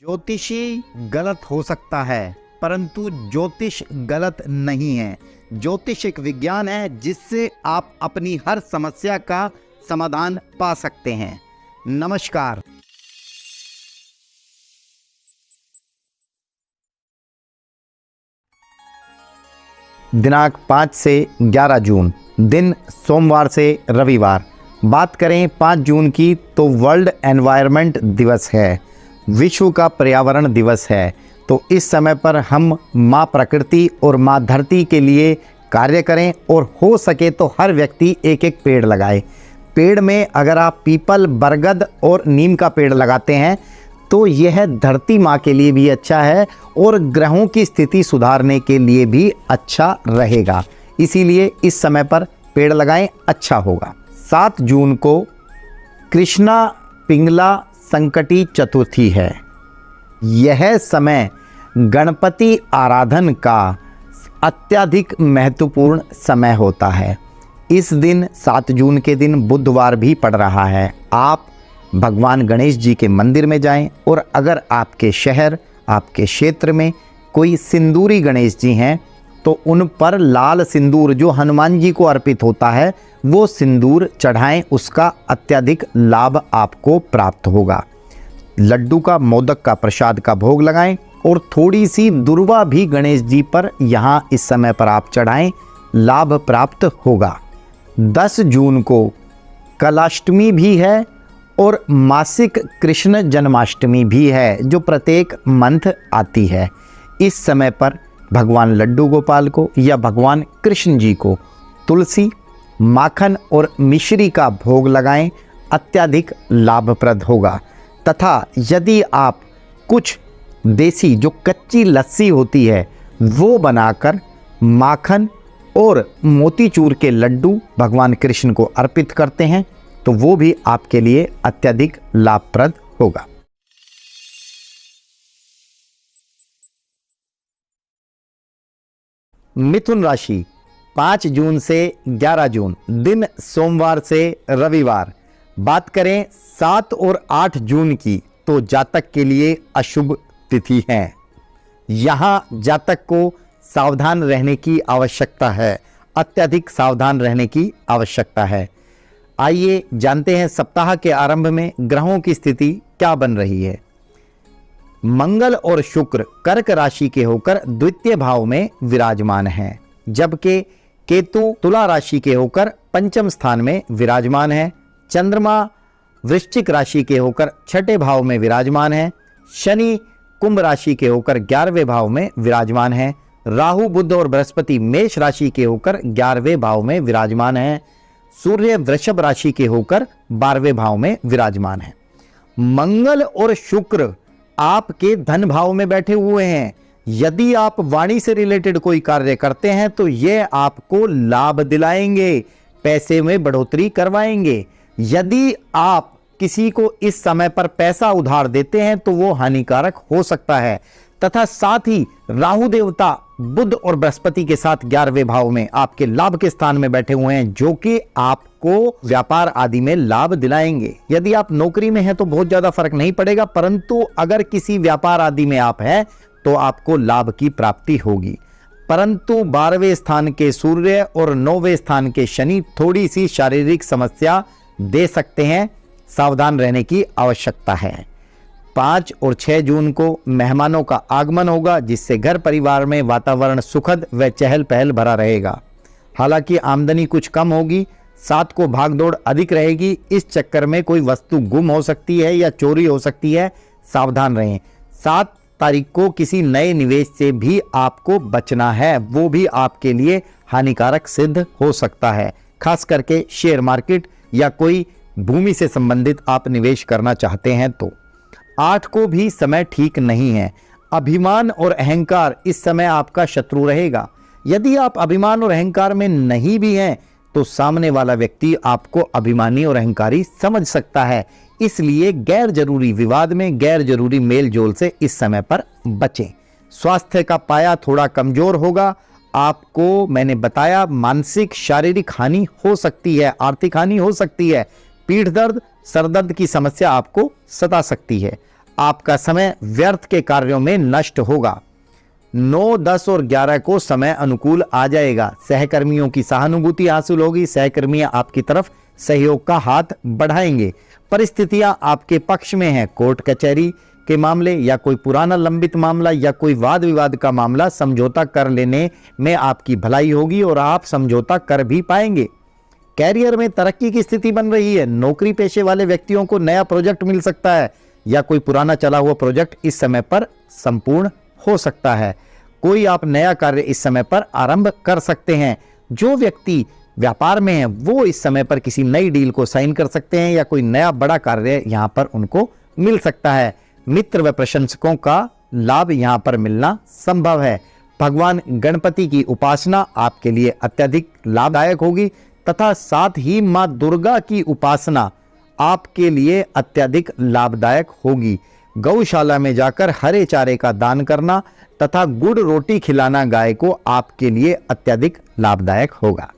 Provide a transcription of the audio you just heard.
ज्योतिषी गलत हो सकता है, परंतु ज्योतिष गलत नहीं है। ज्योतिष एक विज्ञान है जिससे आप अपनी हर समस्या का समाधान पा सकते हैं। नमस्कार। दिनांक 5 से 11 जून, दिन सोमवार से रविवार। बात करें 5 जून की तो वर्ल्ड एनवायरनमेंट दिवस है, विश्व का पर्यावरण दिवस है। तो इस समय पर हम माँ प्रकृति और माँ धरती के लिए कार्य करें और हो सके तो हर व्यक्ति एक एक पेड़ लगाए। पेड़ में अगर आप पीपल, बरगद और नीम का पेड़ लगाते हैं तो यह धरती माँ के लिए भी अच्छा है और ग्रहों की स्थिति सुधारने के लिए भी अच्छा रहेगा। इसीलिए इस समय पर पेड़ लगाएं, अच्छा होगा। 7 जून को कृष्णा पिंगला संकटी चतुर्थी है। यह समय गणपति आराधन का अत्यधिक महत्वपूर्ण समय होता है। इस दिन 7 जून के दिन बुधवार भी पड़ रहा है। आप भगवान गणेश जी के मंदिर में जाएं और अगर आपके शहर, आपके क्षेत्र में कोई सिंदूरी गणेश जी हैं तो उन पर लाल सिंदूर जो हनुमान जी को अर्पित होता है वो सिंदूर चढ़ाएं, उसका अत्यधिक लाभ आपको प्राप्त होगा। लड्डू का, मोदक का प्रसाद का भोग लगाएं और थोड़ी सी दुर्वा भी गणेश जी पर यहाँ इस समय पर आप चढ़ाएं, लाभ प्राप्त होगा। 10 जून को कलाष्टमी भी है और मासिक कृष्ण जन्माष्टमी भी है जो प्रत्येक मंथ आती है। इस समय पर भगवान लड्डू गोपाल को या भगवान कृष्ण जी को तुलसी, माखन और मिश्री का भोग लगाएं, अत्यधिक लाभप्रद होगा। तथा यदि आप कुछ देसी जो कच्ची लस्सी होती है वो बनाकर माखन और मोतीचूर के लड्डू भगवान कृष्ण को अर्पित करते हैं तो वो भी आपके लिए अत्यधिक लाभप्रद होगा। मिथुन राशि 5 जून से 11 जून, दिन सोमवार से रविवार। बात करें 7 और 8 जून की तो जातक के लिए अशुभ तिथि है। यहाँ जातक को सावधान रहने की आवश्यकता है, अत्यधिक सावधान रहने की आवश्यकता है। आइए जानते हैं सप्ताह के आरंभ में ग्रहों की स्थिति क्या बन रही है। मंगल और शुक्र कर्क राशि के होकर द्वितीय भाव में विराजमान हैं, जबकि केतु तुला राशि के होकर पंचम स्थान में विराजमान है। चंद्रमा वृश्चिक राशि के होकर छठे भाव में विराजमान है। शनि कुंभ राशि के होकर 11वें भाव में विराजमान है। राहु, बुध और बृहस्पति मेष राशि के होकर 11वें भाव में विराजमान है। सूर्य वृषभ राशि के होकर 12वें भाव में विराजमान है। मंगल और शुक्र आपके धन भाव में बैठे हुए हैं। यदि आप वाणी से रिलेटेड कोई कार्य करते हैं तो यह आपको लाभ दिलाएंगे, पैसे में बढ़ोतरी करवाएंगे। यदि आप किसी को इस समय पर पैसा उधार देते हैं तो वो हानिकारक हो सकता है। तथा साथ ही राहु देवता बुध और बृहस्पति के साथ 11वें भाव में आपके लाभ के स्थान में बैठे हुए हैं, जो कि आपको व्यापार आदि में लाभ दिलाएंगे। यदि आप नौकरी में हैं तो बहुत ज्यादा फर्क नहीं पड़ेगा, परंतु अगर किसी व्यापार आदि में आप हैं तो आपको लाभ की प्राप्ति होगी। परंतु 12वें स्थान के सूर्य और 9वें स्थान के शनि थोड़ी सी शारीरिक समस्या दे सकते हैं, सावधान रहने की आवश्यकता है। 5 और 6 जून को मेहमानों का आगमन होगा, जिससे घर परिवार में वातावरण सुखद व चहल पहल भरा रहेगा। हालांकि आमदनी कुछ कम होगी। 7 को भागदौड़ अधिक रहेगी। इस चक्कर में कोई वस्तु गुम हो सकती है या चोरी हो सकती है, सावधान रहें। 7 तारीख को किसी नए निवेश से भी आपको बचना है, वो भी आपके लिए हानिकारक सिद्ध हो सकता है, खास करके शेयर मार्केट या कोई भूमि से संबंधित आप निवेश करना चाहते हैं तो। 8 को भी समय ठीक नहीं है। अभिमान और अहंकार इस समय आपका शत्रु रहेगा। यदि आप अभिमान और अहंकार में नहीं भी हैं तो सामने वाला व्यक्ति आपको अभिमानी और अहंकारी समझ सकता है। इसलिए गैर जरूरी विवाद में, गैर जरूरी मेल जोल से इस समय पर बचें। स्वास्थ्य का पाया थोड़ा कमजोर होगा। आपको मैंने बताया मानसिक शारीरिक हानि हो सकती है, आर्थिक हानि हो सकती है। पीठ दर्द, सरदर्द की समस्या आपको सता सकती है। आपका समय व्यर्थ के कार्यों में नष्ट होगा। 9, 10 और 11 को समय अनुकूल आ जाएगा। सहकर्मियों की सहानुभूति हासिल होगी। सहकर्मी आपकी तरफ सहयोग का हाथ बढ़ाएंगे। परिस्थितियां आपके पक्ष में हैं। कोर्ट कचहरी के मामले या कोई पुराना लंबित मामला या कोई वाद विवाद का मामला समझौता कर लेने में आपकी भलाई होगी और आप समझौता कर भी पाएंगे। कैरियर में तरक्की की स्थिति बन रही है। नौकरी पेशे वाले व्यक्तियों को नया प्रोजेक्ट मिल सकता है या कोई पुराना चला हुआ प्रोजेक्ट इस समय पर संपूर्ण हो सकता है। कोई आप नया कार्य इस समय पर आरंभ कर सकते हैं। जो व्यक्ति व्यापार में है वो इस समय पर किसी नई डील को साइन कर सकते हैं या कोई नया बड़ा कार्य यहां पर उनको मिल सकता है। मित्र व प्रशंसकों का लाभ यहां पर मिलना संभव है। भगवान गणपति की उपासना आपके लिए अत्यधिक लाभदायक होगी तथा साथ ही मां दुर्गा की उपासना आपके लिए अत्यधिक लाभदायक होगी। गौशाला में जाकर हरे चारे का दान करना तथा गुड़ रोटी खिलाना गाय को आपके लिए अत्यधिक लाभदायक होगा।